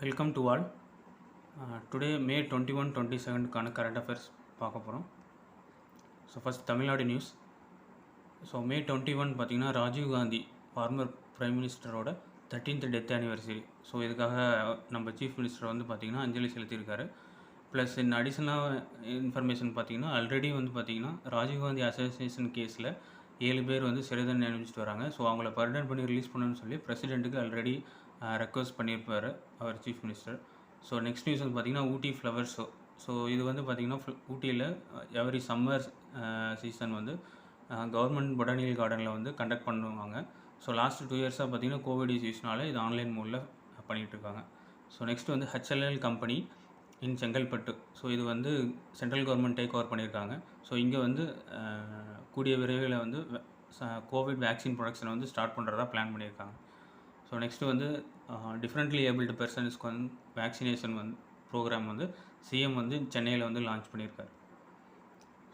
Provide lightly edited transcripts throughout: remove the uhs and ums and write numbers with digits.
Welcome to all. Today May 21-22க்கான current affairs பார்க்க போகிறோம். So first Tamil Nadu news. So May 21 பார்த்திங்கன்னா ராஜீவ்காந்தி ஃபார்மர் பிரைம் மினிஸ்டரோட 13th டெத் ஆனிவர்சரி. ஸோ இதுக்காக நம்ம சீஃப் மினிஸ்டர் வந்து பார்த்திங்கன்னா அஞ்சலி செலுத்தியிருக்காரு. ப்ளஸ் இன் அடிஷ்னலாக இன்ஃபர்மேஷன் பார்த்திங்கன்னா ஆல்ரெடி வந்து பார்த்திங்கன்னா ராஜீவ்காந்தி அசோசியேஷன் கேஸில் 7 பேர் வந்து சிறை தண்டனை அனுப்பிச்சிட்டு வராங்க. ஸோ அவங்கள பர்டன் பண்ணி ரிலீஸ் பண்ணணும்னு சொல்லி பிரசிடெண்ட்டுக்கு ஆல்ரெடி ரெக்வஸ்ட் பண்ணியிருப்பார் அவர் chief minister. So next news வந்து பார்த்திங்கன்னா ஊட்டி ஃப்ளவர் ஷோ. ஸோ இது வந்து பார்த்திங்கன்னா ஊட்டியில் எவரி சம்மர் சீசன் வந்து கவர்மெண்ட் பொட்டானிக்கல் கார்டனில் வந்து கண்டக்ட் பண்ணுவாங்க. ஸோ லாஸ்ட் 2 இயர்ஸாக பார்த்திங்கன்னா கோவிட் இஷ்யூஸ்னால இது ஆன்லைன் மோடில் பண்ணிகிட்ருக்காங்க. ஸோ நெக்ஸ்ட் வந்து HLL company in Chengalpattu. So இது வந்து சென்ட்ரல் கவர்மெண்ட் டேக் ஓவர் பண்ணியிருக்காங்க. ஸோ இங்கே வந்து கூடிய விரைவில் வந்து கோவிட் வேக்சின் ப்ரொடக்ஷனை வந்து ஸ்டார்ட் பண்ணுறதா பிளான் பண்ணியிருக்காங்க. ஸோ நெக்ஸ்ட்டு வந்து டிஃப்ரெண்ட்லி ஏபிள்டு பர்சன்ஸ்க்கு வந்து வேக்சினேஷன் வந்து ப்ரோக்ராம் வந்து சிஎம் வந்து சென்னையில் வந்து லான்ச் பண்ணியிருக்காரு.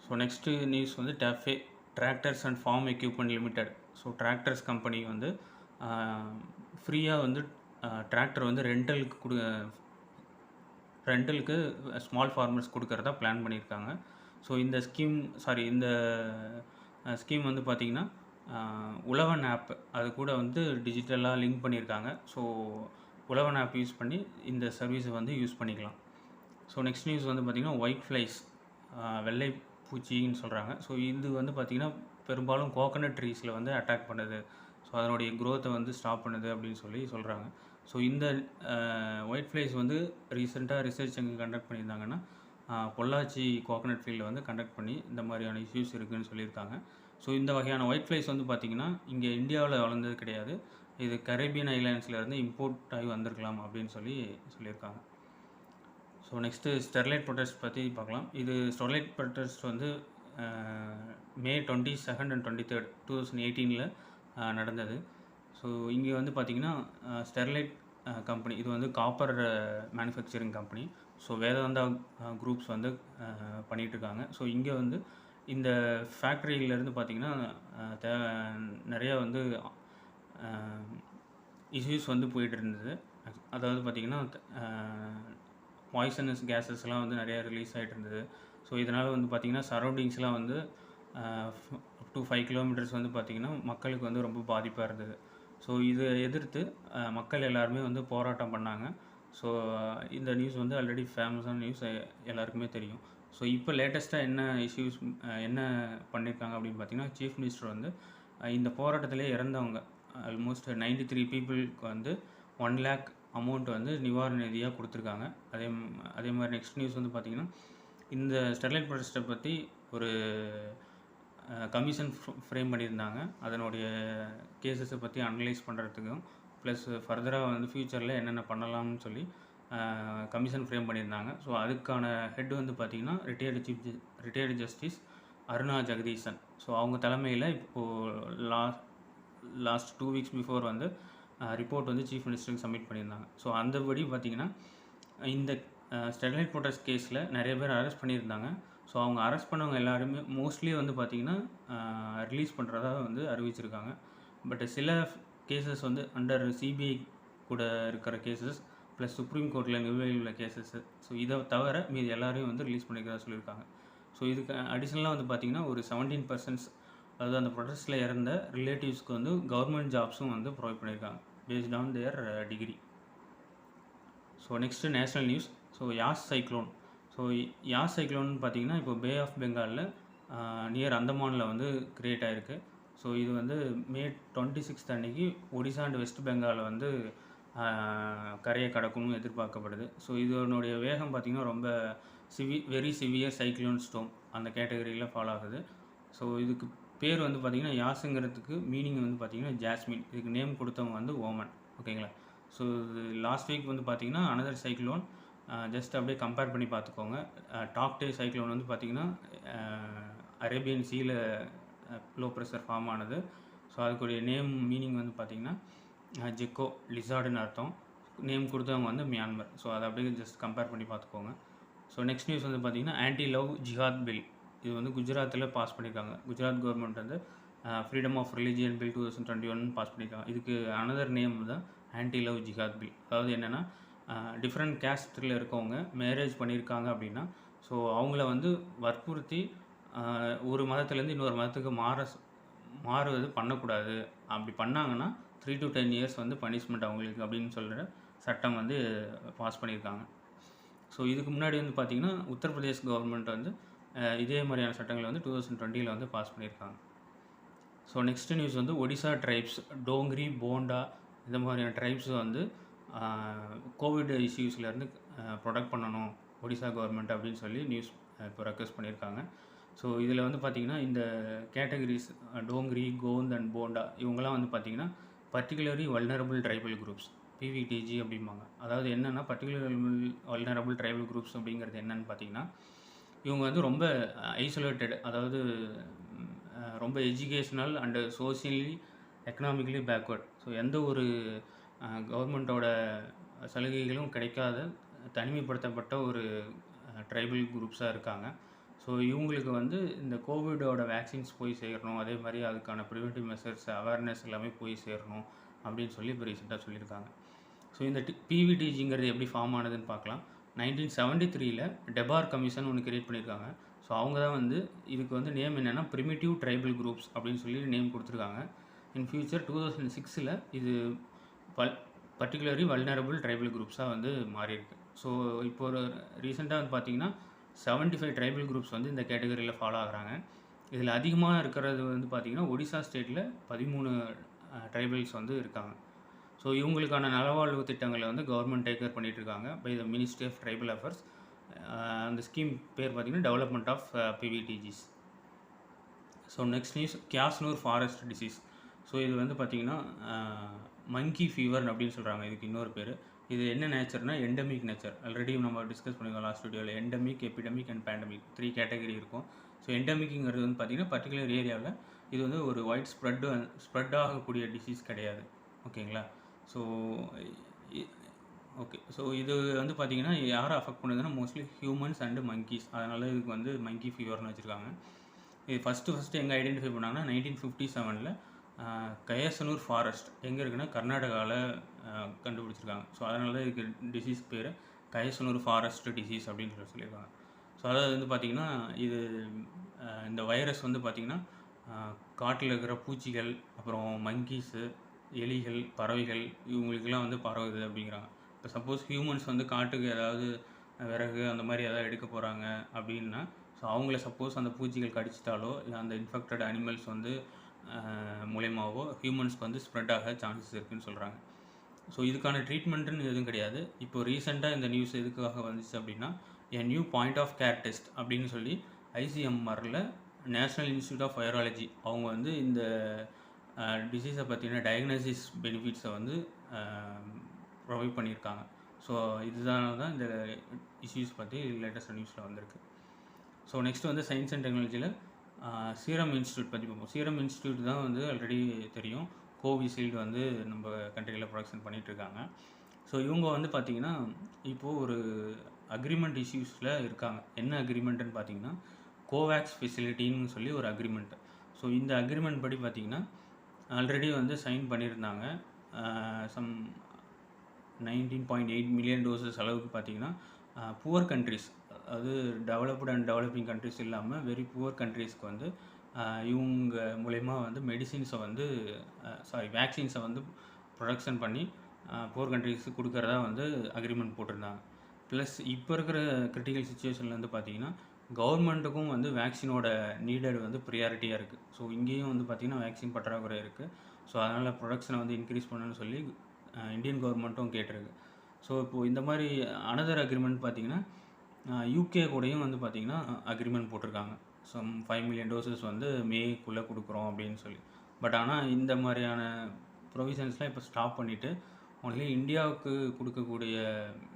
ஸோ நெக்ஸ்ட்டு நியூஸ் வந்து Dafoe tractors and form equipment limited. So tractors company வந்து ஃப்ரீயாக வந்து டிராக்டர் வந்து ரெண்டலுக்கு ஸ்மால் ஃபார்மர்ஸ் கொடுக்கறதா பிளான் பண்ணியிருக்காங்க. ஸோ இந்த ஸ்கீம் வந்து பார்த்திங்கன்னா உழவன் ஆப் அது கூட வந்து டிஜிட்டலாக லிங்க் பண்ணியிருக்காங்க. ஸோ உழவன் ஆப் யூஸ் பண்ணி இந்த சர்வீஸை வந்து யூஸ் பண்ணிக்கலாம். ஸோ நெக்ஸ்ட் நியூஸ் வந்து பார்த்திங்கன்னா ஒயிட் ஃப்ளைஸ் வெள்ளை பூச்சின்னு சொல்கிறாங்க. ஸோ இது வந்து பார்த்திங்கன்னா பெரும்பாலும் கோகனட் ட்ரீஸில் வந்து அட்டாக் பண்ணுது. ஸோ அதனுடைய க்ரோத்தை வந்து ஸ்டாப் பண்ணுது அப்படின்னு சொல்லி சொல்கிறாங்க. ஸோ இந்த ஒயிட் ஃப்ளைஸ் வந்து ரீசெண்டாக ரிசர்ச் எங்கே கண்டக்ட் பண்ணியிருந்தாங்கன்னா பொள்ளாச்சி கோகனட் ஃபீல்டில் வந்து கண்டக்ட் பண்ணி இந்த மாதிரியான இஷ்யூஸ் இருக்குதுன்னு சொல்லியிருக்காங்க. ஸோ இந்த வகையான ஒயிட் ஃப்ளைஸ் வந்து பார்த்திங்கன்னா இங்கே இந்தியாவில் வளர்ந்தது கிடையாது. இது கரேபியன் ஐலாண்ட்ஸ்லேருந்து இம்போர்ட் ஆகி வந்திருக்கலாம் அப்படின்னு சொல்லியிருக்காங்க. ஸோ நெக்ஸ்ட்டு ஸ்டெர்லைட் ப்ரொடெஸ்ட் பற்றி பார்க்கலாம். இது ஸ்டெர்லைட் ப்ரொடெஸ்ட் வந்து மே 22 and 23 2018 நடந்தது. ஸோ இங்கே வந்து பார்த்திங்கன்னா ஸ்டெர்லைட் கம்பெனி இது வந்து copper manufacturing company. So Vedanta groups வந்து பண்ணிகிட்ருக்காங்க. ஸோ இங்கே வந்து இந்த ஃபேக்ட்ரியிலேருந்து பார்த்திங்கன்னா நிறையா வந்து இஷ்யூஸ் வந்து போயிட்டு இருந்தது. அதாவது பார்த்திங்கன்னா பாய்சனஸ் கேஸஸ்லாம் வந்து நிறையா ரிலீஸ் ஆகிட்டு இருந்தது. ஸோ இதனால் வந்து பார்த்திங்கன்னா சரௌண்டிங்ஸ்லாம் வந்து up to 5 kilometers வந்து பார்த்திங்கன்னா மக்களுக்கு வந்து ரொம்ப பாதிப்பாக இருந்தது. ஸோ இதை எதிர்த்து மக்கள் எல்லாருமே வந்து போராட்டம் பண்ணாங்க. ஸோ இந்த நியூஸ் வந்து ஆல்ரெடி ஃபேமஸான நியூஸ் எல்லாருக்குமே தெரியும். ஸோ இப்போ லேட்டஸ்ட்டாக என்ன பண்ணியிருக்காங்க அப்படின்னு பார்த்திங்கன்னா சீஃப் மினிஸ்டர் வந்து இந்த போராட்டத்திலே இறந்தவங்க ஆல்மோஸ்ட் 93 பீப்புளுக்கு வந்து 1 lakh அமௌண்ட் வந்து நிவாரண நிதியாக கொடுத்துருக்காங்க. அதே மாதிரி நெக்ஸ்ட் நியூஸ் வந்து பார்த்திங்கன்னா இந்த ஸ்டெர்லைட் ப்ரொடெஸ்ட்டை பற்றி ஒரு கமிஷன் ஃப்ரேம் பண்ணியிருந்தாங்க. அதனுடைய கேசஸை பற்றி அனலைஸ் பண்ணுறதுக்கும் ப்ளஸ் ஃபர்தராக வந்து ஃப்யூச்சரில் என்னென்ன பண்ணலாம்னு சொல்லி கமிஷன் ஃப்ரேம் பண்ணியிருந்தாங்க. ஸோ அதுக்கான ஹெட் வந்து பார்த்திங்கன்னா retired justice Aruna Jagadeesan. So அவங்க தலைமையில் இப்போது லாஸ்ட் 2 weeks பிஃபோர் வந்து ரிப்போர்ட் வந்து சீஃப் மினிஸ்டருக்கு சப்மிட் பண்ணியிருந்தாங்க. ஸோ அந்தபடி பார்த்திங்கன்னா இந்த ஸ்டெர்லைட் ப்ரொடெஸ்ட் கேஸில் நிறைய பேர் அரெஸ்ட் பண்ணியிருந்தாங்க. ஸோ அவங்க அரெஸ்ட் பண்ணவங்க எல்லாருமே மோஸ்ட்லி வந்து பார்த்திங்கன்னா ரிலீஸ் பண்ணுறதா வந்து அறிவிச்சிருக்காங்க. பட் சில கேசஸ் வந்து அண்டர் சிபிஐ கூட இருக்கிற கேசஸ் ப்ளஸ் சுப்ரீம் கோர்ட்டில் நிலுவையில் உள்ள கேசஸ். ஸோ இதை தவிர மீது எல்லாரையும் வந்து ரிலீஸ் பண்ணிக்கிறதா சொல்லியிருக்காங்க. ஸோ இதுக்கு அடிஷ்னலாக வந்து பார்த்திங்கன்னா ஒரு 17% அதாவது அந்த ப்ரொடெஸ்ட்டில் இறந்த ரிலேட்டிவ்ஸ்க்கு வந்து கவர்மெண்ட் ஜாப்ஸும் வந்து ப்ரொவைட் பண்ணியிருக்காங்க based on their degree. So next national news. So Yaas cyclone. So Yaas cyclone பார்த்திங்கன்னா இப்போ பே ஆஃப் பெங்காலில் நியர் அந்தமானில் வந்து க்ரியேட் ஆகிருக்கு. ஸோ இது வந்து மே 26 அன்றைக்கி ஒடிசா அண்ட் வெஸ்ட் பெங்காலில் வந்து கரையை கடக்கணும்னு எதிர்பார்க்கப்படுது. ஸோ இதனுடைய வேகம் பார்த்திங்கன்னா ரொம்ப வெரி சிவியர் சைக்ளோன் ஸ்டோம் அந்த கேட்டகரியில் ஃபாலோ ஆகுது. ஸோ இதுக்கு பேர் வந்து பார்த்திங்கன்னா யாஸுங்கிறதுக்கு மீனிங் வந்து பார்த்திங்கன்னா ஜாஸ்மின். இதுக்கு நேம் கொடுத்தவங்க வந்து ஓமன். ஓகேங்களா. ஸோ இது லாஸ்ட் வீக் வந்து பார்த்திங்கன்னா அனதர் சைக்ளோன் ஜஸ்ட் அப்படியே கம்பேர் பண்ணி பார்த்துக்கோங்க. டாக்டே சைக்ளோன் வந்து பார்த்திங்கன்னா அரேபியன் சீல லோ ப்ரெஷர் ஃபார்ம் ஆனது. ஸோ அதுக்குரிய நேம் மீனிங் வந்து பார்த்திங்கன்னா ஜெக்கோ லிசார்டுன்னு அர்த்தம். நேம் கொடுத்தவங்க வந்து மியான்மர். ஸோ அதை அப்படியே ஜஸ்ட் கம்பேர் பண்ணி பார்த்துக்கோங்க. ஸோ நெக்ஸ்ட் நியூஸ் வந்து பார்த்திங்கன்னா ஆன்டி லவ் ஜிஹாத் பில். இது வந்து குஜராத்தில் பாஸ் பண்ணியிருக்காங்க. குஜராத் கவர்மெண்ட் வந்து freedom of religion bill 2021 pass பண்ணியிருக்காங்க. இதுக்கு அனதர் நேம் தான் ஆன்டி லவ் ஜிஹாத் பில். அதாவது என்னென்னா டிஃப்ரெண்ட் கேஸ்ட்டில் இருக்கவங்க மேரேஜ் பண்ணியிருக்காங்க அப்படின்னா, ஸோ அவங்கள வந்து வற்புறுத்தி ஒரு மதத்துலேருந்து இன்னொரு மதத்துக்கு மாறுவது பண்ணக்கூடாது. அப்படி பண்ணாங்கன்னா 3 to 10 இயர்ஸ் வந்து பனிஷ்மெண்ட் அவங்களுக்கு அப்படின்னு சொல்கிற சட்டம் வந்து பாஸ் பண்ணியிருக்காங்க. ஸோ இதுக்கு முன்னாடி வந்து பார்த்திங்கன்னா உத்தரப்பிரதேஷ் கவர்மெண்ட் வந்து இதே மாதிரியான சட்டங்களை வந்து 2020 வந்து பாஸ் பண்ணியிருக்காங்க. ஸோ நெக்ஸ்ட் நியூஸ் வந்து ஒடிசா ட்ரைப்ஸ், டோங்ரி, போண்டா இந்த மாதிரியான ட்ரைப்ஸ் வந்து கோவிட் இஷ்யூஸ்லேருந்து ப்ரொடெக்ட் பண்ணணும் ஒடிசா கவர்மெண்ட் அப்படின்னு சொல்லி நியூஸ் இப்போ ரெக்வெஸ்ட் பண்ணியிருக்காங்க. ஸோ இதில் வந்து பார்த்திங்கன்னா இந்த கேட்டகரிஸ் டோங்ரி, கோந்த் அண்ட் போண்டா இவங்கெல்லாம் வந்து பார்த்திங்கன்னா particularly vulnerable tribal groups, PVTG அப்படிம்பாங்க. அதாவது என்னென்னா பர்டிகுலர் வல்னரபிள் ட்ரைபல் குரூப்ஸ் அப்படிங்கிறது என்னென்னு பார்த்திங்கன்னா, இவங்க வந்து ரொம்ப ஐசோலேட்டட், அதாவது ரொம்ப educational and socially economically backward. So எந்த ஒரு கவர்மெண்ட்டோட சலுகைகளும் கிடைக்காத தனிமைப்படுத்தப்பட்ட ஒரு ட்ரைபல் குரூப்ஸாக இருக்காங்க. ஸோ இவங்களுக்கு வந்து இந்த கோவிடோட வேக்சின்ஸ் போய் சேரணும், அதே மாதிரி அதுக்கான ப்ரிவென்டிவ் மெஷர்ஸ் அவேர்னஸ் எல்லாமே போய் சேரணும் அப்படின்னு சொல்லி இப்போ ரீசெண்டாக சொல்லியிருக்காங்க. ஸோ இந்த பிவிடிஜிங்கிறது எப்படி ஃபார்ம் ஆனதுன்னு பார்க்கலாம். 1973 டெபார் கமிஷன் ஒன்று கிரியேட் பண்ணியிருக்காங்க. ஸோ அவங்க தான் வந்து இதுக்கு வந்து நேம் என்னென்னா ப்ரிமிட்டிவ் ட்ரைபல் குரூப்ஸ் அப்படின்னு சொல்லி நேம் கொடுத்துருக்காங்க. இன் ஃபியூச்சர் 2006 இது பர்டிகுலர்லி வல்னரபிள் ட்ரைபல் குரூப்ஸாக வந்து மாறியிருக்கு. ஸோ இப்போ ஒரு ரீசெண்டாக வந்து பார்த்திங்கன்னா 75 ட்ரைபல் குரூப்ஸ் வந்து இந்த கேட்டகரியில் ஃபாலோ ஆகுறாங்க. இதில் அதிகமாக இருக்கிறது வந்து பார்த்திங்கன்னா ஒடிசா ஸ்டேட்டில் 13 ட்ரைபல்ஸ் வந்து இருக்காங்க. ஸோ இவங்களுக்கான நலவாழ்வு திட்டங்களை வந்து கவர்மெண்ட் டேக் கேர் பண்ணிகிட்ருக்காங்க by the ministry of tribal affairs. அந்த ஸ்கீம் பேர் பார்த்திங்கன்னா development of PVTGs. So next news Kyasanur forest disease. So இது வந்து பார்த்திங்கன்னா மங்கி ஃபீவர் அப்படின்னு சொல்கிறாங்க. இதுக்கு இன்னொரு பேர். இது என்ன நேச்சர்னா எண்டமிக் நேச்சர். ஆல்ரெடி நம்ம டிஸ்கஸ் பண்ணியிருக்கோம் லாஸ்ட் வீடியோவில். Endemic, epidemic and pandemic 3 category இருக்கும். ஸோ எண்டமிக்ங்கிறது வந்து பார்த்திங்கன்னா பர்டிகுலர் ஏரியாவில் இது வந்து ஒரு வைட் ஸ்ப்ரெட் ஆகக்கூடிய டிசீஸ் கிடையாது. ஓகேங்களா? So okay. ஸோ இது வந்து பார்த்திங்கன்னா யாரை அஃபெக்ட் பண்ணுதுன்னா மோஸ்ட்லி ஹியூமன்ஸ் அண்டு மங்கீஸ். அதனால் இதுக்கு வந்து மங்கி ஃபீவர்னு வச்சுருக்காங்க. இது ஃபஸ்ட்டு எங்கே ஐடென்டிஃபை பண்ணாங்கன்னா 1957 கயசனூர் ஃபாரஸ்ட் எங்கே இருக்குன்னா கர்நாடகாவில் கண்டுபிடிச்சிருக்காங்க. ஸோ அதனால தான் இதுக்கு டிசீஸ் பேர் கயசனூர் ஃபாரஸ்ட் டிசீஸ் அப்படின்னு சொல்லியிருக்காங்க. ஸோ அதாவது வந்து பார்த்திங்கன்னா இது இந்த வைரஸ் வந்து பார்த்திங்கன்னா காட்டில் இருக்கிற பூச்சிகள், அப்புறம் மங்கீஸு, எலிகள், பறவைகள் இவங்களுக்கெல்லாம் வந்து பரவுது அப்படிங்கிறாங்க. இப்போ சப்போஸ் ஹியூமன்ஸ் வந்து காட்டுக்கு ஏதாவது விறகு அந்த மாதிரி ஏதாவது எடுக்க போகிறாங்க அப்படின்னா, ஸோ அவங்கள சப்போஸ் அந்த பூச்சிகள் கடிச்சிட்டாலோ இல்லை அந்த இன்ஃபெக்டட் அனிமல்ஸ் வந்து மூலயமாவோ ஹியூமன்ஸ்க்கு வந்து ஸ்ப்ரெட் ஆக சான்சஸ் இருக்குதுன்னு சொல்கிறாங்க. ஸோ இதுக்கான ட்ரீட்மெண்ட்டுன்னு எதுவும் கிடையாது. இப்போ ரீசெண்டாக இந்த நியூஸ் எதுக்காக வந்துச்சு அப்படின்னா a new point of care test அப்படின்னு சொல்லி ஐசிஎம்ஆரில் நேஷ்னல் இன்ஸ்டியூட் ஆஃப் வைராலஜி அவங்க வந்து இந்த டிசீஸை பற்றின டயக்னோசிஸ் பெனிஃபிட்ஸை வந்து ப்ரொவைட் பண்ணியிருக்காங்க. ஸோ இதுதான் இந்த இஷ்யூஸ் பற்றி லேட்டஸ்ட் நியூஸில் வந்திருக்கு. ஸோ நெக்ஸ்ட் வந்து சயின்ஸ் அண்ட் டெக்னாலஜியில் சீரம் இன்ஸ்டியூட் பற்றி பார்ப்போம். சீரம் இன்ஸ்டியூட் தான் வந்து ஆல்ரெடி தெரியும் கோவிஷீல்டு வந்து நம்ம கண்ட்ரியில் ப்ரொடக்ஷன் பண்ணிகிட்ருக்காங்க. ஸோ இவங்க வந்து பார்த்திங்கன்னா இப்போது ஒரு அக்ரிமெண்ட் இஷ்யூஸில் இருக்காங்க. என்ன அக்ரிமெண்ட்டுன்னு பார்த்திங்கன்னா கோவேக்ஸ் ஃபெசிலிட்டின்னு சொல்லி ஒரு அக்ரிமெண்ட். ஸோ இந்த அக்ரிமெண்ட் படி பார்த்திங்கன்னா ஆல்ரெடி வந்து சைன் பண்ணியிருந்தாங்க. சம் 19.8 மில்லியன் டோசஸ் அளவுக்கு பார்த்திங்கன்னா புவர் கண்ட்ரிஸ், அது டெவலப்டு அண்ட் டெவலப்பிங் கண்ட்ரிஸ் இல்லாமல் வெரி புவர் கண்ட்ரீஸ்க்கு வந்து இவங்க மூலயமா வந்து மெடிசின்ஸை வந்து வேக்சின்ஸை வந்து ப்ரொடக்ஷன் பண்ணி புவர் கண்ட்ரிஸுக்கு கொடுக்குறதா வந்து அக்ரிமெண்ட் போட்டிருந்தாங்க. ப்ளஸ் இப்போ இருக்கிற கிரிட்டிக்கல் சுச்சுவேஷனில் வந்து பார்த்திங்கன்னா கவர்மெண்ட்டுக்கும் வந்து வேக்சினோட நீடட் வந்து ப்ரியாரிட்டியாக இருக்குது. ஸோ இங்கேயும் வந்து பார்த்திங்கன்னா வேக்சின் பற்றாக்குறை இருக்குது. ஸோ அதனால் ப்ரொடக்ஷனை வந்து இன்க்ரீஸ் பண்ணணும்னு சொல்லி இந்தியன் கவர்மெண்ட்டும் கேட்டிருக்கு. ஸோ இப்போது இந்த மாதிரி அனதர் அக்ரிமெண்ட் பார்த்திங்கன்னா யூகே கூடயும் வந்து பார்த்திங்கன்னா அக்ரிமெண்ட் போட்டிருக்காங்க. சம் 5 மில்லியன் டோசஸ் வந்து மேக்குள்ளே கொடுக்குறோம் அப்படின்னு சொல்லி. பட் ஆனால் இந்த மாதிரியான ப்ரொவிஷன்ஸ்லாம் இப்போ ஸ்டாப் பண்ணிவிட்டு ஒன்லி இந்தியாவுக்கு கொடுக்கக்கூடிய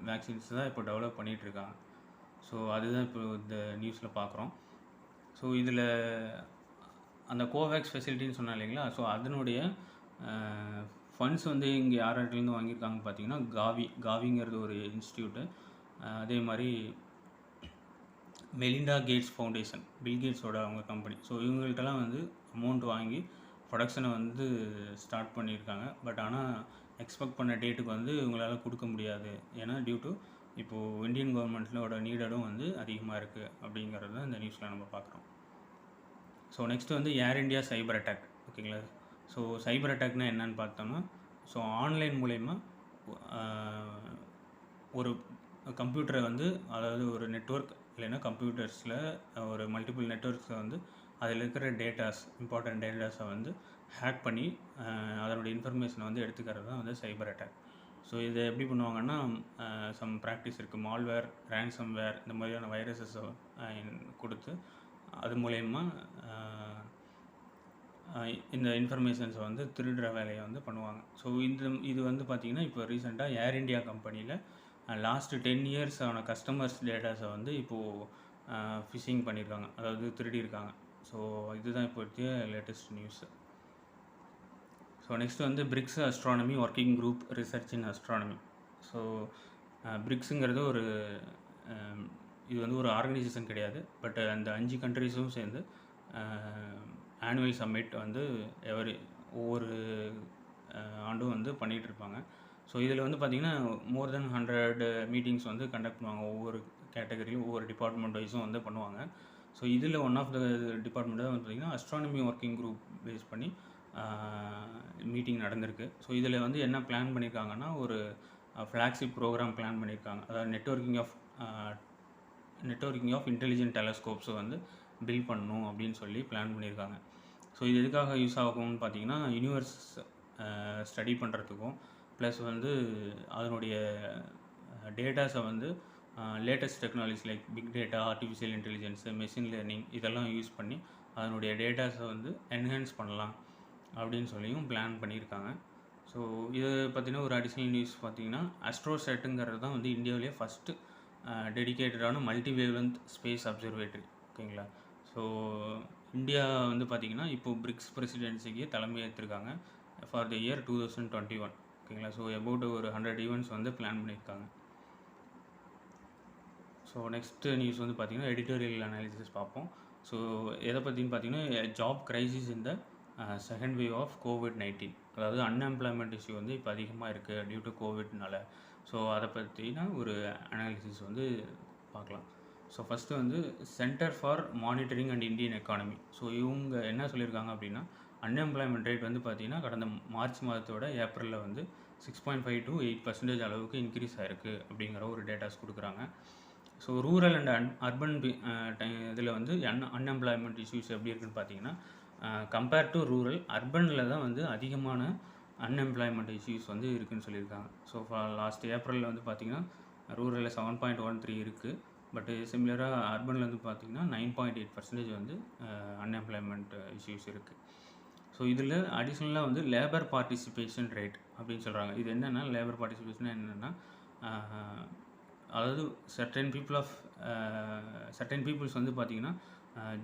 வேக்சின்ஸ் தான் இப்போ டெவலப் பண்ணிகிட்ருக்காங்க. ஸோ அதுதான் இப்போ இந்த நியூஸில் பார்க்குறோம். ஸோ இதில் அந்த கோவேக்ஸ் ஃபெசிலிட்டின்னு சொன்னேன் இல்லைங்களா, ஸோ அதனுடைய ஃபண்ட்ஸ் வந்து இங்கே யார்கிட்டேருந்து வாங்கியிருக்காங்கன்னு பார்த்தீங்கன்னா காவிங்கிறது ஒரு இன்ஸ்டியூட்டு, அதே மாதிரி மெலிண்டா கேட்ஸ் ஃபவுண்டேஷன், பில் கேட்ஸோட அவங்க கம்பெனி. ஸோ இவங்கள்ட்டலாம் வந்து அமௌண்ட் வாங்கி ப்ரொடக்ஷனை வந்து ஸ்டார்ட் பண்ணியிருக்காங்க. பட் ஆனால் எக்ஸ்பெக்ட் பண்ண டேட்டுக்கு வந்து இவங்களால் கொடுக்க முடியாது. ஏன்னா டியூ டு இப்போது இந்தியன் கவர்மெண்ட்டோட நீடடும் வந்து அதிகமாக இருக்குது அப்படிங்கிறது தான் இந்த நியூஸில் நம்ம பார்க்குறோம். ஸோ நெக்ஸ்ட்டு வந்து ஏர் இண்டியா சைபர் அட்டாக். ஓகேங்களா. ஸோ சைபர் அட்டாக்னா என்னன்னு பார்த்தோம்னா, ஸோ ஆன்லைன் மூலயமா ஒரு கம்ப்யூட்டரை வந்து, அதாவது ஒரு நெட்வொர்க் இல்லைன்னா கம்ப்யூட்டர்ஸில் ஒரு மல்டிபிள் நெட்வொர்க்ஸை வந்து அதில் இருக்கிற டேட்டாஸ், இம்பார்ட்டன்ட் டேட்டாஸை வந்து ஹேக் பண்ணி அதனுடைய இன்ஃபர்மேஷனை வந்து எடுத்துக்கிறது தான் வந்து சைபர் அட்டாக். ஸோ இதை எப்படி பண்ணுவாங்கன்னா, சம் ப்ராக்டிஸ் இருக்குது. மால்வேர், ரேன்சம்வேர் இந்த மாதிரியான வைரஸஸை கொடுத்து அது மூலயமா இந்த இன்ஃபர்மேஷன்ஸை வந்து திருடுற வேலையை வந்து பண்ணுவாங்க. ஸோ இது வந்து பார்த்திங்கன்னா இப்போ ரீசெண்டாக ஏர் இண்டியா கம்பெனியில் லாஸ்ட்டு 10 years ஆன கஸ்டமர்ஸ் டேட்டாஸை வந்து இப்போது ஃபிஷிங் பண்ணியிருக்காங்க, அதாவது திருடியிருக்காங்க. ஸோ இதுதான் இப்போதைய லேட்டஸ்ட் நியூஸு. ஸோ நெக்ஸ்ட் வந்து BRICS astronomy working group research in astronomy. So பிரிக்ஸுங்கிறது ஒரு இது வந்து ஒரு ஆர்கனைசேஷன் கிடையாது. பட் அந்த 5 கண்ட்ரிஸும் சேர்ந்து ஆனுவல் சம்மிட் வந்து ஒவ்வொரு ஆண்டும் வந்து பண்ணிகிட்ருப்பாங்க. ஸோ இதில் வந்து பார்த்திங்கன்னா மோர் தென் 100 மீட்டிங்ஸ் வந்து கண்டக்ட் பண்ணுவாங்க. ஒவ்வொரு கேட்டகரியிலும் ஒவ்வொரு டிபார்ட்மெண்ட் வைஸும் வந்து பண்ணுவாங்க. ஸோ இதில் ஒன் ஆஃப் த டிபார்ட்மெண்ட் தான் வந்து பார்த்திங்கன்னா அஸ்ட்ரானமி ஒர்க்கிங் குரூப் பேஸ் பண்ணி மீட்டிங் நடந்திருக்கு. ஸோ இதில் வந்து என்ன பிளான் பண்ணியிருக்காங்கன்னா, ஒரு ஃப்ளாக்ஷிப் ப்ரோக்ராம் பிளான் பண்ணியிருக்காங்க. அதாவது நெட்வொர்க்கிங் ஆஃப் இன்டெலிஜென்ட் டெலஸ்கோப்ஸை வந்து பில்ட் பண்ணணும் அப்படின்னு சொல்லி பிளான் பண்ணியிருக்காங்க. ஸோ இது எதுக்காக யூஸ் ஆகும்னு பார்த்தீங்கன்னா, யூனிவர்ஸ் ஸ்டடி பண்ணுறதுக்கும் ப்ளஸ் வந்து அதனுடைய டேட்டாஸை வந்து latest technologies like big data, artificial intelligence, machine learning இதெல்லாம் யூஸ் பண்ணி அதனுடைய டேட்டாஸை வந்து என்ஹான்ஸ் பண்ணலாம் அப்படின்னு சொல்லியும் பிளான் பண்ணியிருக்காங்க. ஸோ இதை பற்றின ஒரு அடிஷ்னல் நியூஸ் பார்த்திங்கன்னா, அஸ்ட்ரோசேட்டுங்கிறது தான் வந்து இந்தியாவிலேயே ஃபஸ்ட்டு டெடிக்கேட்டடான மல்டிவேவலண்ட் ஸ்பேஸ் அப்சர்வேட்டரி. ஓகேங்களா. ஸோ இந்தியா வந்து பார்த்திங்கன்னா இப்போது பிரிக்ஸ் பிரசிடென்சிக்கு தலைமை ஏற்றிருக்காங்க ஃபார் த இயர் 2021. ஓகேங்களா. ஸோ அபவுட் ஒரு 100 ஈவெண்ட்ஸ் வந்து பிளான் பண்ணியிருக்காங்க. ஸோ நெக்ஸ்ட்டு நியூஸ் வந்து பார்த்திங்கன்னா எடிட்டோரியல் அனாலிசிஸ் பார்ப்போம். ஸோ எதை பற்றின்னு பார்த்திங்கன்னா, ஜாப் கிரைசிஸ் இந்த செகண்ட் வேவ் ஆஃப் COVID-19. அதாவது அன்எம்ப்ளாய்மெண்ட் இஷ்யூ வந்து இப்போ அதிகமாக இருக்குது டியூ டு கோவிட்னால. ஸோ அதை பற்றினா ஒரு அனாலிசிஸ் வந்து பார்க்கலாம். ஸோ ஃபஸ்ட்டு வந்து centre for monitoring and Indian economy. So இவங்க என்ன சொல்லியிருக்காங்க அப்படின்னா, அன்எம்ப்ளாய்மெண்ட் ரேட் வந்து பார்த்திங்கன்னா கடந்த மார்ச் மாதத்தோட ஏப்ரலில் வந்து 6.5 to 8% அளவுக்கு இன்க்ரீஸ் ஆகிருக்கு அப்படிங்கிற ஒரு டேட்டாஸ் கொடுக்குறாங்க. ஸோ ரூரல் அண்ட் அர்பன் இதில் வந்து அன்எம்ப்ளாய்மெண்ட் இஷ்யூஸ் எப்படி இருக்குன்னு பார்த்தீங்கன்னா, கம்பேர் டு ரூரல், அர்பனில் தான் வந்து அதிகமான அன்எம்ப்ளாய்மெண்ட் இஷ்யூஸ் வந்து இருக்குதுன்னு சொல்லியிருக்காங்க. ஸோ லாஸ்ட் ஏப்ரலில் வந்து பார்த்திங்கன்னா ரூரலில் 7.13 இருக்குது. பட்டு சிமிலராக அர்பனில் வந்து பார்த்திங்கன்னா 9.8% வந்து அன்எம்ப்ளாய்மெண்ட் இஷ்யூஸ் இருக்குது. ஸோ இதில் அடிஷ்னலாக வந்து லேபர் பார்ட்டிசிபேஷன் ரேட் அப்படின்னு சொல்கிறாங்க. இது என்னென்னா, லேபர் பார்ட்டிசிபேஷன் என்னென்னா, அதாவது சர்டன் பீப்புள்ஸ் வந்து பார்த்திங்கன்னா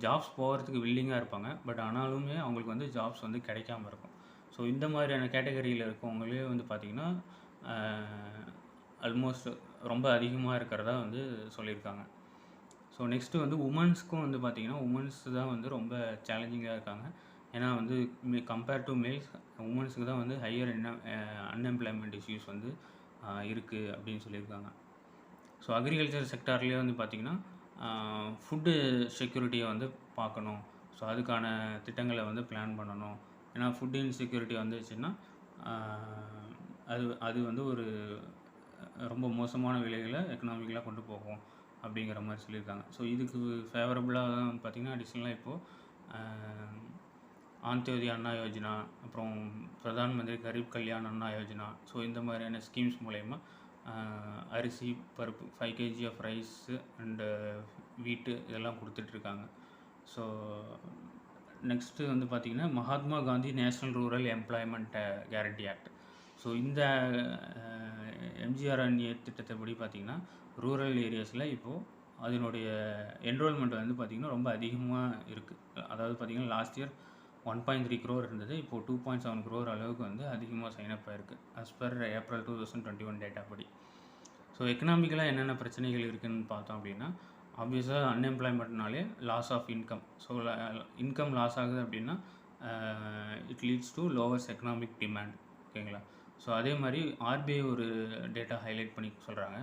ஜாப்ஸ் போகிறதுக்கு வில்லிங்காக இருப்பாங்க. பட் ஆனாலுமே அவங்களுக்கு வந்து ஜாப்ஸ் வந்து கிடைக்காம இருக்கும். ஸோ இந்த மாதிரியான கேட்டகரியில் இருக்கவங்களே வந்து பார்த்திங்கன்னா ஆல்மோஸ்ட் ரொம்ப அதிகமாக இருக்கிறதா வந்து சொல்லியிருக்காங்க. ஸோ நெக்ஸ்ட்டு வந்து உமன்ஸ்க்கும் வந்து பார்த்திங்கன்னா, உமன்ஸ் தான் வந்து ரொம்ப சேலஞ்சிங்காக இருக்காங்க. ஏன்னா வந்து கம்பேர் டு மேல்ஸ், உமன்ஸுக்கு தான் வந்து ஹையர் அன்எம்ப்ளாய்மெண்ட் இஷ்யூஸ் வந்து இருக்குது அப்படின்னு சொல்லியிருக்காங்க. ஸோ அக்ரிகல்ச்சர் செக்டார்லேயே வந்து பார்த்திங்கன்னா ஃபுட்டு செக்யூரிட்டியை வந்து பார்க்கணும். ஸோ அதுக்கான திட்டங்களை வந்து பிளான் பண்ணணும். ஏன்னா ஃபுட் இன்செக்யூரிட்டி வந்துச்சுன்னா அது வந்து ஒரு ரொம்ப மோசமான விலைகளை எக்கனாமிக்கலாக கொண்டு போகும் அப்படிங்கிற மாதிரி சொல்லியிருக்காங்க. ஸோ இதுக்கு ஃபேவரபுளாக தான் பார்த்திங்கன்னா அடிஷ்னலாக இப்போது ஆந்தியோதயா அண்ணா யோஜனா, அப்புறம் பிரதான் மந்திரி கரீப் கல்யாண் அண்ணா யோஜனா. ஸோ இந்த மாதிரியான ஸ்கீம்ஸ் மூலயமா அரிசி, பருப்பு, 5 kg ஆஃப் ரைஸு அண்டு வீட்டு இதெல்லாம் கொடுத்துட்ருக்காங்க. ஸோ நெக்ஸ்ட்டு வந்து பார்த்திங்கன்னா, Mahatma Gandhi national rural employment guarantee act. So இந்த எம்ஜிஆர் திட்டத்தைப்படி பார்த்திங்கன்னா ரூரல் ஏரியாஸில் இப்போது அதனுடைய என்ரோல்மெண்ட் வந்து பார்த்திங்கன்னா ரொம்ப அதிகமாக இருக்குது. அதாவது பார்த்திங்கன்னா லாஸ்ட் இயர் 1.3 crore இருந்தது. இப்போது 2.7 crore அளவுக்கு வந்து அதிகமாக சைனப் ஆகிருக்கு அஸ் பர் ஏப்ரல் 2021 டேட்டா படி. ஸோ எக்கனாமிக்கலாக என்னென்ன பிரச்சனைகள் இருக்குதுன்னு பார்த்தோம் அப்படின்னா, ஆப்வியஸாக அன்எம்ப்ளாய்மெண்ட்னாலே loss of income. So income loss ஆகுது அப்படின்னா it leads to lowers economic demand. ஓகேங்களா. ஸோ அதே மாதிரி ஆர்பிஐ ஒரு டேட்டா ஹைலைட் பண்ணி சொல்கிறாங்க.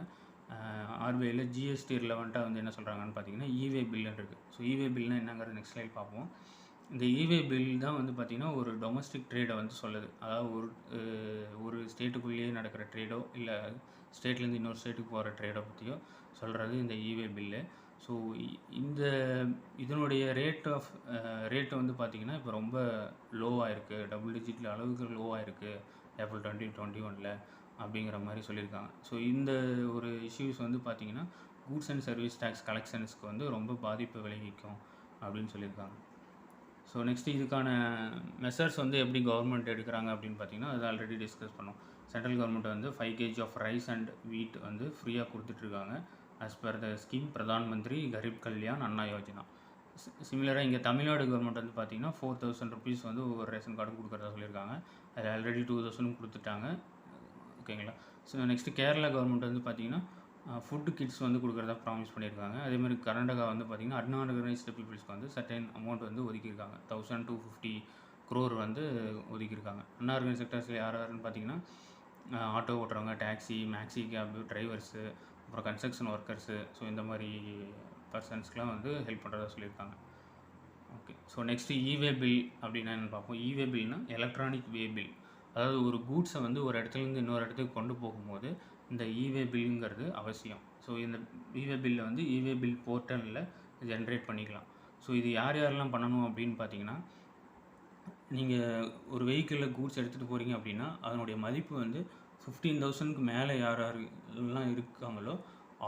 ஆர்பிஐயில் ஜிஎஸ்டி ரிலவெண்ட்டாக வந்து என்ன சொல்கிறாங்கன்னு பார்த்தீங்கன்னா இவே பில்லுன்னு இருக்குது. ஸோ இவே பில்னால் என்னங்கிறது நெக்ஸ்ட் ஸ்லைட் பார்ப்போம். இந்த இவே பில் தான் வந்து பார்த்திங்கன்னா ஒரு டொமஸ்டிக் ட்ரேடை வந்து சொல்லுது. அதாவது ஒரு ஸ்டேட்டுக்குள்ளேயே நடக்கிற ட்ரேடோ இல்லை ஸ்டேட்லேருந்து இன்னொரு ஸ்டேட்டுக்கு போகிற ட்ரேடோ பற்றியோ சொல்கிறது இந்த இவே பில்லு. ஸோ இதனுடைய ரேட்டு வந்து பார்த்திங்கன்னா இப்போ ரொம்ப லோவாக இருக்குது, டபுள் டிஜிட்டில் அளவுக்கு லோவாக இருக்குது ஏப்ரல் 2021 அப்படிங்கிற மாதிரி சொல்லியிருக்காங்க. ஸோ இந்த ஒரு இஷ்யூஸ் வந்து பார்த்திங்கன்னா கூட்ஸ் அண்ட் சர்வீஸ் டேக்ஸ் கலெக்ஷன்ஸ்க்கு வந்து ரொம்ப பாதிப்பு விளைவிக்கும் அப்படின்னு சொல்லியிருக்காங்க. ஸோ நெக்ஸ்ட் இதுக்கான மெஷர்ஸ் வந்து எப்படி கவர்மெண்ட் எடுக்கிறாங்க அப்படின்னு பார்த்தீங்கன்னா அது ஆல்ரெடி டிஸ்கஸ் பண்ணோம். சென்ட்ரல் கவர்மெண்ட் வந்து 5 kg ஆஃப் ரைஸ் அண்ட் வீட் வந்து ஃப்ரீயாக கொடுத்துட்ருக்காங்க as per the scheme Pradhan Mantri kharif Kalyan அண்ணா யோஜனா. சிமிலராக இங்கே தமிழ்நாடு கவர்மெண்ட் வந்து பார்த்திங்கன்னா 4000 rupees வந்து ஒவ்வொரு ரேஷன் கார்டும் கொடுக்குறதா சொல்லியிருக்காங்க. அது ஆல்ரெடி 2000 கொடுத்துட்டாங்க. ஓகேங்களா. ஸோ நெக்ஸ்ட்டு கேரளா கவர்மெண்ட் வந்து பார்த்திங்கன்னா ஃபுட்டு கிட்ஸ் வந்து கொடுக்குறதா ப்ராமிஸ் பண்ணியிருக்காங்க. அதேமாதிரி கர்நாடகா வந்து பார்த்திங்கன்னா அன்ஆர்கனைஸ்டு பீப்புள்ஸ்க்கு வந்து சர்டைன் அமௌண்ட் வந்து ஒதுக்கியிருக்காங்க. 1250 crore வந்து ஒதுக்கியிருக்காங்க. அன்ஆர்கனைஸ் செக்டர்ஸில் யாருன்னு பார்த்திங்கன்னா ஆட்டோ ஓட்டுறவங்க, டாக்ஸி, மேக்ஸி கேப் டிரைவர்ஸு, அப்புறம் கன்ஸ்ட்ரக்ஷன் ஒர்க்கர்ஸு, ஸோ இந்த மாதிரி பர்சன்ஸ்க்கெலாம் வந்து ஹெல்ப் பண்ணுறதா சொல்லியிருக்காங்க. Okay. So next e way bill அப்படின்னா என்னென்னு பார்ப்போம். இவே பில்னால் எலக்ட்ரானிக் வே பில். அதாவது ஒரு கூட்ஸை வந்து ஒரு இடத்துலேருந்து இன்னொரு இடத்துக்கு கொண்டு போகும்போது இந்த இவே பில்லுங்கிறது அவசியம். ஸோ இந்த இவே பில்லை வந்து இவே பில் போர்ட்டலில் ஜென்ரேட் பண்ணிக்கலாம். ஸோ இது யாரெல்லாம் பண்ணணும் அப்படின்னு பார்த்தீங்கன்னா, நீங்கள் ஒரு வெஹிக்கிளில் கூட்ஸ் எடுத்துகிட்டு போகிறீங்க அப்படின்னா அதனுடைய மதிப்பு வந்து 15,000க்கு மேலே யாரெல்லாம் இருக்காங்களோ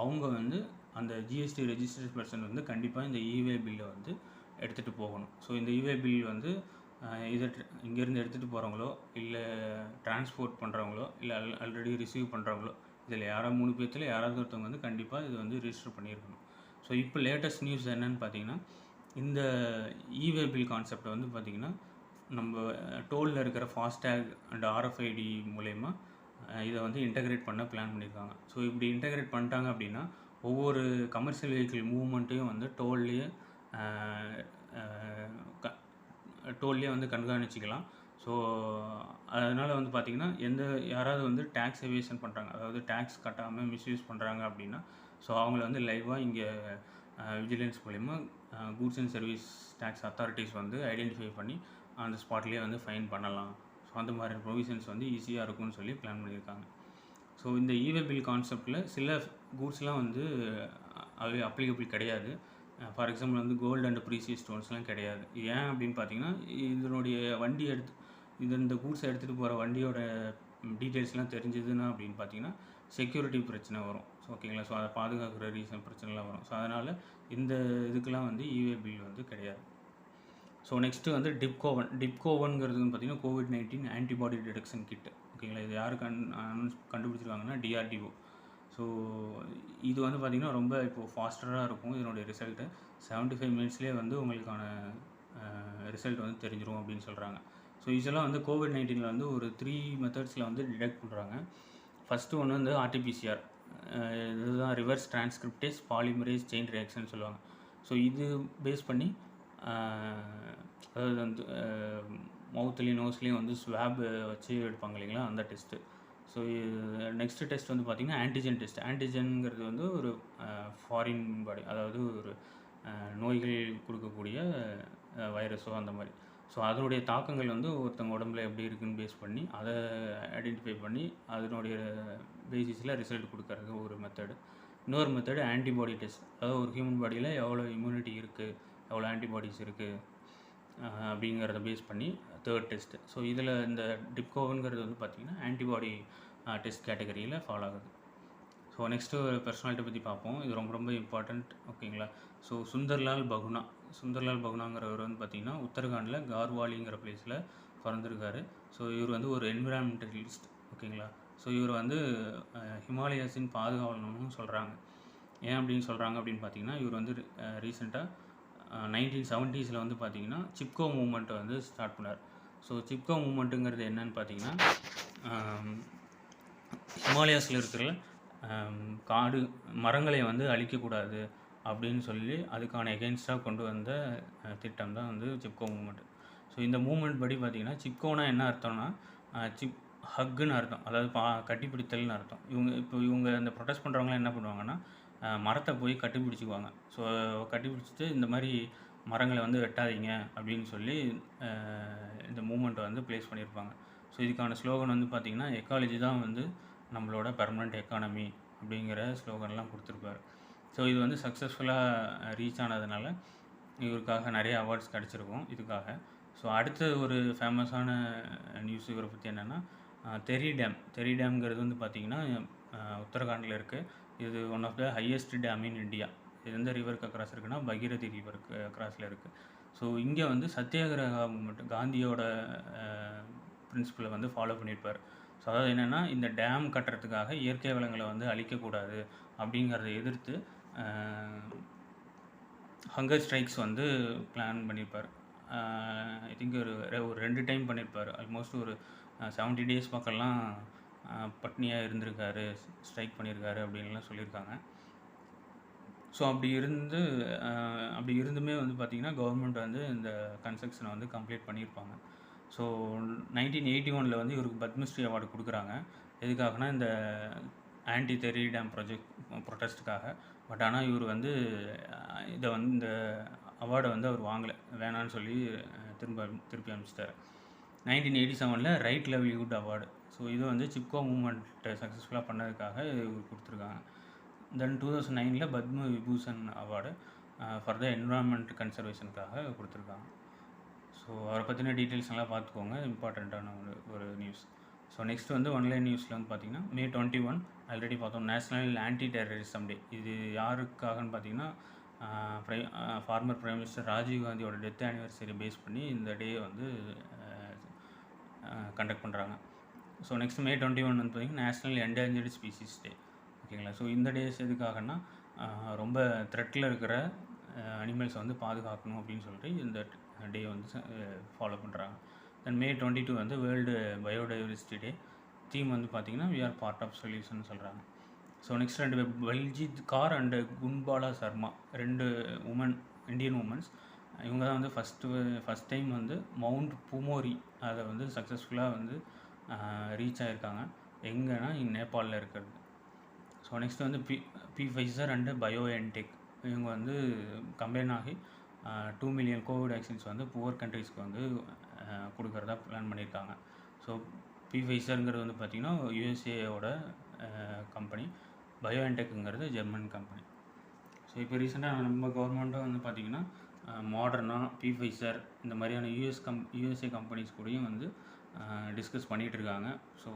அவங்க வந்து அந்த ஜிஎஸ்டி ரெஜிஸ்டர்ட் பர்சன் வந்து கண்டிப்பாக இந்த இவே பில்லை வந்து எடுத்துகிட்டு போகணும். ஸோ இந்த இவே பில் வந்து இதை இங்கேருந்து எடுத்துகிட்டு போகிறவங்களோ இல்லை டிரான்ஸ்போர்ட் பண்ணுறவங்களோ இல்லை ஆல்ரெடி ரிசீவ் பண்ணுறவங்களோ இதில் யாராவது 3 பேர்த்தில் யாராவது ஒருத்தவங்க வந்து கண்டிப்பாக இது வந்து ரிஜிஸ்டர் பண்ணியிருக்கணும். ஸோ இப்போ லேட்டஸ்ட் நியூஸ் என்னென்னு பார்த்தீங்கன்னா, இந்த இவே பில் கான்செப்டை வந்து பார்த்திங்கன்னா நம்ம டோலில் இருக்கிற ஃபாஸ்டேக் அண்ட் ஆர்எஃப்ஐடி மூலயமா இதை வந்து இன்டகிரேட் பண்ண பிளான் பண்ணியிருக்காங்க. ஸோ இப்படி இன்டகிரேட் பண்ணிட்டாங்க அப்படின்னா ஒவ்வொரு கமர்ஷியல் வெஹிக்கிள் மூவ்மெண்ட்டையும் வந்து டோல்லே வந்து கண்காணிச்சிக்கலாம். ஸோ அதனால் வந்து பார்த்திங்கன்னா யாராவது வந்து டேக்ஸ் எவேஷன் பண்ணுறாங்க, அதாவது டேக்ஸ் கட்டாமல் மிஸ்யூஸ் பண்ணுறாங்க அப்படின்னா ஸோ அவங்கள வந்து லைவாக இங்கே விஜிலன்ஸ் மூலிமா goods and service tax authorities வந்து ஐடென்டிஃபை பண்ணி அந்த ஸ்பாட்லேயே வந்து ஃபைன் பண்ணலாம். ஸோ அந்த மாதிரி ப்ரொவிஷன்ஸ் வந்து ஈஸியாக இருக்கும்னு சொல்லி பிளான் பண்ணியிருக்காங்க. ஸோ இந்த இவே பில் கான்செப்டில் சில கூட்ஸ்லாம் வந்து அப்ளிகபிள் கிடையாது. ஃபார் எக்ஸாம்பிள் வந்து கோல்டு அண்ட் ப்ரீசியஸ் ஸ்டோன்ஸ்லாம் கிடையாது. ஏன் அப்படின்னு பார்த்தீங்கன்னா இதனுடைய வண்டி இந்த கூட்ஸை எடுத்துகிட்டு போகிற வண்டியோட டீட்டெயில்ஸ்லாம் தெரிஞ்சதுன்னா அப்படின்னு பார்த்தீங்கன்னா செக்யூரிட்டி பிரச்சனை வரும். ஸோ ஓகேங்களா. ஸோ அதை பாதுகாக்கிற ரீசன் பிரச்சனைலாம் வரும். ஸோ அதனால் இந்த இதுக்கெலாம் வந்து இவே பில் வந்து கிடையாது. ஸோ நெக்ஸ்ட்டு வந்து டிப்கோவன்ங்கிறது வந்து பார்த்திங்கன்னா COVID-19 ஆன்டிபாடி டிடெக்ஷன் கிட். ஓகேங்களா. இது யார் கண்டுபிடிச்சிருக்காங்கன்னா டிஆர்டிஓ. ஸோ இது வந்து பார்த்திங்கன்னா ரொம்ப இப்போது ஃபாஸ்டராக இருக்கும். இதனுடைய ரிசல்ட்டு 75 minutesலேயே வந்து உங்களுக்கான ரிசல்ட் வந்து தெரிஞ்சிடும் அப்படின்னு சொல்கிறாங்க. ஸோ இதெல்லாம் வந்து COVID-19 வந்து ஒரு 3 மெத்தட்ஸில் வந்து டிடெக்ட் பண்ணுறாங்க. ஃபஸ்ட்டு ஒன்று வந்து ஆர்டிபிசிஆர், இதுதான் reverse transcriptase polymerase chain reaction சொல்லுவாங்க. ஸோ இது பேஸ் பண்ணி அதாவது வந்து மவுத்துலேயும் நோஸ்லேயும் வந்து ஸ்வாப் வச்சு எடுப்பாங்க இல்லைங்களா, அந்த டெஸ்ட்டு. ஸோ நெக்ஸ்ட்டு டெஸ்ட் வந்து பார்த்திங்கன்னா ஆன்டிஜென் டெஸ்ட். ஆன்டிஜென்ங்கிறது வந்து ஒரு ஃபாரின் பாடி, அதாவது ஒரு நோய்கள் கொடுக்கக்கூடிய வைரஸோ அந்த மாதிரி. ஸோ அதனுடைய தாக்கங்கள் வந்து ஒருத்தவங்க உடம்புல எப்படி இருக்குதுன்னு பேஸ் பண்ணி அதை ஐடென்டிஃபை பண்ணி அதனுடைய பேசிஸில் ரிசல்ட் கொடுக்கறது ஒரு மெத்தடு. இன்னொரு மெத்தடு ஆன்டிபாடி டெஸ்ட். அதாவது ஒரு ஹியூமன் பாடியில் எவ்வளோ இம்யூனிட்டி இருக்குது, எவ்வளோ ஆன்டிபாடிஸ் இருக்குது அப்படிங்கிறத பேஸ் பண்ணி தேர்ட் டெஸ்ட்டு. ஸோ இதில் இந்த டிப்கோவன்கிறது வந்து பார்த்திங்கன்னா ஆன்டிபாடி டெஸ்ட் கேட்டகரியில் ஃபாலோ ஆகுது. ஸோ நெக்ஸ்ட்டு ஒரு பர்சனாலிட்டி பற்றி பார்ப்போம். இது ரொம்ப ரொம்ப இம்பார்ட்டண்ட். ஓகேங்களா. ஸோ சுந்தர்லால் பகுனாங்கிறவர் வந்து பார்த்திங்கன்னா உத்தரகாண்டில் கார்வாலிங்கிற பிளேஸில் பிறந்திருக்காரு. ஸோ இவர் வந்து ஒரு என்விரான்மெண்டலிஸ்ட். ஓகேங்களா. ஸோ இவர் வந்து ஹிமாலயாஸின் பாதுகாவலனும் சொல்கிறாங்க. ஏன் அப்படின்னு சொல்கிறாங்க அப்படின்னு பார்த்திங்கன்னா இவர் வந்து ரீசெண்டாக 1970s வந்து பார்த்திங்கன்னா சிப்கோ மூவ்மெண்ட்டை வந்து ஸ்டார்ட் பண்ணார். ஸோ சிப்கோ மூவ்மெண்ட்டுங்கிறது என்னன்னு பார்த்திங்கன்னா ஹிமாலயாஸில் இருக்கிற காடு மரங்களை வந்து அழிக்கக்கூடாது அப்படின்னு சொல்லி அதுக்கான எகென்ஸ்டாக கொண்டு வந்த திட்டம் தான் வந்து சிப்கோ மூவ்மெண்ட். ஸோ இந்த மூவ்மெண்ட் படி பார்த்திங்கன்னா சிப்கோனா என்ன அர்த்தம்னா ஹக்குன்னு அர்த்தம். அதாவது கட்டிப்பிடித்தல்னு அர்த்தம். இவங்க இந்த ப்ரொடெஸ்ட் பண்ணுறவங்கலாம் என்ன பண்ணுவாங்கன்னா, மரத்த போய் கட்டிப்பிடிச்சுக்குவாங்க. ஸோ கட்டிப்பிடிச்சுட்டு இந்த மாரி மரங்கள வந்து வெட்டாதீங்க அப்படின்னு சொல்லி அ இந்த மூவ்மெண்ட்ட வந்து பிளேஸ் பண்ணியிருப்பாங்க. ஸோ இதுக்கான ஸ்லோகன் வந்து பார்த்தீங்கன்னா, எக்காலஜி தான் வந்து நம்மளோட பெர்மனன்ட் எக்கானமி அப்படிங்கிற ஸ்லோகன்லாம் குடுத்துருப்பாரு. ஸோ இது வந்து சக்ஸஸ்ஃபுல்லா ரீச் ஆனதுனால, இவருக்காக நெறைய அவார்ட்ஸ் கெடைச்சிருக்கும் இதுக்காக. ஸோ அடுத்த ஒரு ஃபேமஸான நியூஸ் இவர பத்தி என்னன்னா, தெரி டேம். தெரி டேம்ங்கிறது வந்து பார்த்தீங்கன்னா, உத்தரகாண்ட்ல இருக்கு. இது one of the highest dam in India. இது எந்த ரிவருக்கு அக்ராஸ் இருக்குன்னா, பகீரதி ரிவருக்கு அக்ராஸ்ல இருக்கு. ஸோ இங்க வந்து சத்தியாகிரகா மூவ்மெண்ட் காந்தியோட அ பிரின்சிபல வந்து ஃபாலோ பண்ணியிருப்பாரு. ஸோ அதாவது என்னன்னா, இந்த டேம் கட்டுறதுக்காக இயற்கை வளங்கள வந்து அழிக்கக்கூடாது அப்படிங்கிறத எதிர்த்து அ ஹங்கர் ஸ்ட்ரைக்ஸ் வந்து பிளான் பண்ணியிருப்பாரு. ஐ திங்க் ஒரு 2 டைம் பண்ணியிருப்பாரு. ஆல்மோஸ்ட் ஒரு 70 டேஸ் பக்கம்லாம் பட்னியா இருந்திருக்காரு, ஸ்ட்ரைக் பண்ணியிருக்காரு அப்படின்லாம் சொல்லியிருக்காங்க. ஸோ அப்படி இருந்துமே வந்து பார்த்தீங்கன்னா, கவர்மெண்ட் வந்து இந்த கன்ஸ்ட்ரக்ஷனை வந்து கம்ப்ளீட் பண்ணியிருப்பாங்க. ஸோ 1981ல் வந்து இவருக்கு பத்மஸ்ரீ அவார்டு கொடுக்குறாங்க. எதுக்காகனா இந்த ஆன்டி தெரி டேம் ப்ரொட்டஸ்ட்டுக்காக. பட் ஆனால் இவர் வந்து இதை வந்து இந்த அவார்டை வந்து அவர் வாங்கலை, வேணான்னு சொல்லி திருப்பி அனுப்பிச்சிட்டாரு. 1987ல் ரைட் லைவ்லிஹுட் அவார்டு. ஸோ இது வந்து சிப்கோ மூவ்மெண்ட்டை சக்ஸஸ்ஃபுல்லாக பண்ணதுக்காக இவர் கொடுத்துருக்காங்க. தென் 2009ல் Padma Vibhushan award for the environment கன்சர்வேஷனுக்காக கொடுத்துருக்காங்க. ஸோ அவரை பற்றின டீட்டெயில்ஸ் எல்லாம் பார்த்துக்கோங்க, இம்பார்ட்டண்ட்டான ஒரு நியூஸ். ஸோ நெக்ஸ்ட் வந்து ஒன்லைன் நியூஸில் வந்து பார்த்திங்கன்னா, May 21 ஆல்ரெடி பார்த்தோம், நேஷ்னல் ஆன்டி டெரரிசம் டே. இது யாருக்காகன்னு பார்த்தீங்கன்னா, ஃபார்மர் பிரைம் மினிஸ்டர் ராஜீவ்காந்தியோட டெத் ஆனிவர்சரி பேஸ் பண்ணி இந்த டே வந்து கண்டக்ட் பண்ணுறாங்க. ஸோ நெக்ஸ்ட் May 21 வந்து பார்த்திங்கன்னா, நேஷ்னல் என்டேஞ்சர்டு ஸ்பீசிஸ் டே. ஓகேங்களா. ஸோ இந்த டேஸ் எதுக்காகன்னா, ரொம்ப த்ரெட்டில் இருக்கிற அனிமல்ஸை வந்து பாதுகாக்கணும் அப்படின்னு சொல்லிட்டு இந்த டே வந்து ஃபாலோ பண்ணுறாங்க. தென் May 22 வந்து வேர்ல்டு பயோடைவர்சிட்டி டே. தீம் வந்து பார்த்திங்கன்னா, we are part of solution சொல்கிறாங்க. So next 2 Baljit Kaur and Gunbala Sharma, 2 Indian womens. இவங்க தான் வந்து ஃபஸ்ட் டைம் வந்து மவுண்ட் பூமோரி அதை வந்து சக்ஸஸ்ஃபுல்லாக வந்து ரீச் ஆகியிருக்காங்க. எங்கன்னா நேபாளில் இருக்கிறது. ஸோ நெக்ஸ்ட் வந்து Pfizer அண்டு BioNTech, இவங்க வந்து கம்பைன் ஆகி 2 மில்லியன் கோவிட் வேக்சின்ஸ் வந்து புவர் கண்ட்ரீஸ்க்கு வந்து கொடுக்குறதா பிளான் பண்ணியிருக்காங்க. ஸோ Pfizerங்கிறது வந்து பார்த்திங்கன்னா யூஎஸ்ஏவோட கம்பெனி, BioNTechங்கிறது ஜெர்மன் கம்பெனி. ஸோ இப்போ ரீசெண்டாக நம்ம கவர்மெண்ட்டும் வந்து பார்த்திங்கன்னா மாடர்னா, Pfizer இந்த மாதிரியான யூஎஸ்ஏ கம்பெனிஸ் கூடயும் வந்து டிஸ்கஸ் பண்ணிகிட்டு இருக்காங்க. ஸோ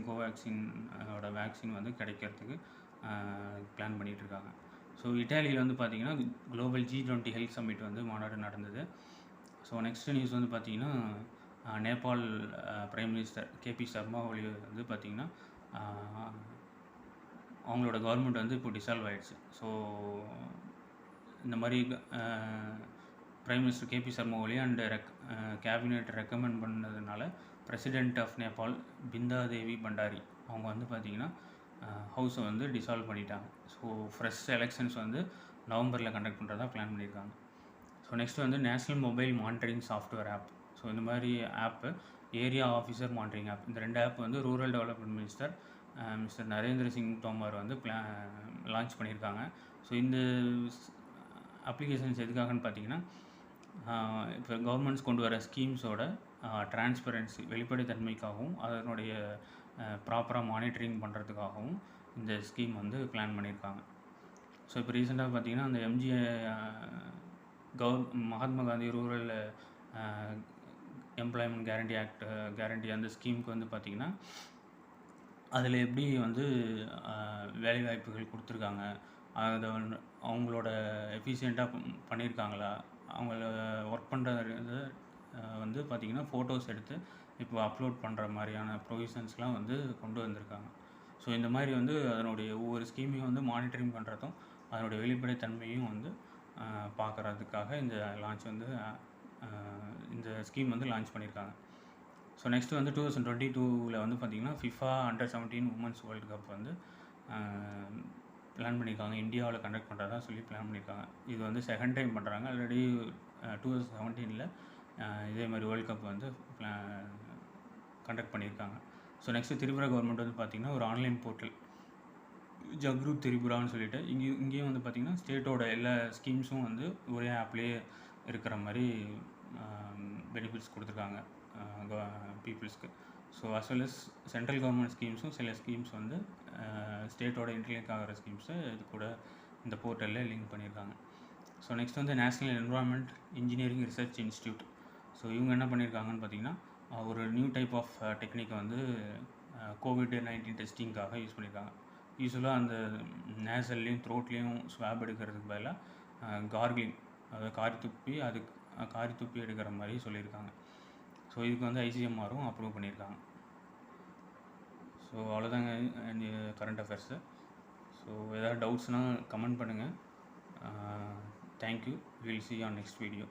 கோவேக்சினோட வேக்சின் வந்து கிடைக்கிறதுக்கு பிளான் பண்ணிகிட்ருக்காங்க. ஸோ இட்டாலியில் வந்து பார்த்திங்கன்னா குளோபல் G20 ஹெல்த் சம்மிட் வந்து மாநாடு நடந்தது. ஸோ நெக்ஸ்ட் நியூஸ் வந்து பார்த்திங்கன்னா, Nepal prime minister KP Sharma ஒலி வந்து பார்த்திங்கன்னா அவங்களோட கவர்மெண்ட் வந்து இப்போ டிசால்வ் ஆகிடுச்சு. ஸோ இந்த மாதிரி பிரைம் மினிஸ்டர் KP சர்மா ஒலி அண்ட் கேபினெட் ரெக்கமெண்ட் பண்ணதுனால president of Nepal Pinta Devi Bhandari அவங்க வந்து பார்த்திங்கன்னா ஹவுஸை வந்து டிசால்வ் பண்ணிட்டாங்க. ஸோ ஃப்ரெஷ் எலெக்ஷன்ஸ் வந்து நவம்பரில் கண்டக்ட் பண்ணுறதா பிளான் பண்ணியிருக்காங்க. ஸோ நெக்ஸ்ட் வந்து national mobile monitoring software app. So இந்த மாதிரி app area officer monitoring app, இந்த 2 ஆப் வந்து rural development minister mister Narendra Singh Tomar வந்து லான்ச் பண்ணியிருக்காங்க. ஸோ இந்த அப்ளிகேஷன்ஸ் எதுக்காகன்னு பார்த்தீங்கன்னா, இப்போ கவர்மெண்ட்ஸ் கொண்டு வர ஸ்கீம்ஸோட டிரான்ஸ்பரன்சி வெளிப்படைத்தன்மைக்காகவும் அதனுடைய ப்ராப்பராக மானிட்டரிங் பண்ணுறதுக்காகவும் இந்த ஸ்கீம் வந்து பிளான் பண்ணியிருக்காங்க. ஸோ இப்போ ரீசெண்டாக பார்த்திங்கன்னா, அந்த Mahatma Gandhi rural employment guarantee அந்த ஸ்கீமுக்கு வந்து பார்த்திங்கன்னா, அதில் எப்படி வந்து வேலைவாய்ப்புகள் கொடுத்துருக்காங்க, அதை அவங்களோட எஃபிஷியண்ட்டாக பண்ணியிருக்காங்களா, அவங்கள ஒர்க் பண்ணுறது வந்து பார்த்திங்கன்னா ஃபோட்டோஸ் எடுத்து இப்போ அப்லோட் பண்ணுற மாதிரியான ப்ரொவிஷன்ஸ்லாம் வந்து கொண்டு வந்திருக்காங்க. ஸோ இந்த மாதிரி வந்து அதனுடைய ஒவ்வொரு ஸ்கீமையும் வந்து மானிட்டரிங் பண்ணுறதும் அதனுடைய வெளிப்படைத்தன்மையும் வந்து பார்க்குறதுக்காக இந்த ஸ்கீம் வந்து லான்ச் பண்ணியிருக்காங்க. ஸோ நெக்ஸ்ட்டு வந்து 2022ல் வந்து பார்த்திங்கன்னா FIFA Under-17 women's world cup வந்து பிளான் பண்ணியிருக்காங்க. இந்தியாவில் கண்டக்ட் பண்ணுறதா சொல்லி பிளான் பண்ணியிருக்காங்க. இது வந்து செகண்ட் டைம் பண்ணுறாங்க. ஆல்ரெடி 2017ல் இதே மாதிரி வேர்ல்டு கப் வந்து கண்டக்ட் பண்ணியிருக்காங்க. ஸோ நெக்ஸ்ட்டு திரிபுரா கவர்மெண்ட் வந்து பார்த்திங்கன்னா ஒரு ஆன்லைன் போர்ட்டல் ஜக்ரூப் திரிபுரான்னு சொல்லிட்டு இங்கேயும் வந்து பார்த்திங்கன்னா ஸ்டேட்டோட எல்லா ஸ்கீம்ஸும் வந்து ஒரே ஆப்லேயே இருக்கிற மாதிரி பெனிஃபிட்ஸ் கொடுத்துருக்காங்க பீப்புள்ஸ்க்கு. So as well as central government ஸ்கீம்ஸும் சில ஸ்கீம்ஸ் வந்து ஸ்டேட்டோட இன்டர்லிங்க் ஆகிற ஸ்கீம்ஸை இது கூட இந்த போர்ட்டலில் லிங்க் பண்ணியிருக்காங்க. ஸோ நெக்ஸ்ட் வந்து national environment engineering research institute. So இவங்க என்ன பண்ணியிருக்காங்கன்னு பார்த்தீங்கன்னா ஒரு நியூ டைப் ஆஃப் டெக்னிக்கை வந்து COVID-19 டெஸ்டிங்காக யூஸ் பண்ணியிருக்காங்க. யூஸ்வலாக அந்த நேசல்லையும் த்ரோட்லேயும் ஸ்வாப் எடுக்கிறதுக்கு பதிலாக கார்கிலிங், அதாவது காரி துப்பி எடுக்கிற மாதிரி சொல்லியிருக்காங்க. ஸோ இதுக்கு வந்து ஐசிஎம்ஆரும் அப்ரூவ் பண்ணியிருக்காங்க. ஸோ அவ்வளோதாங்க கரண்ட் அஃபேர்ஸு. ஸோ ஏதாவது டவுட்ஸ்னால் கமெண்ட் பண்ணுங்கள். Thank you. Will see you on next video.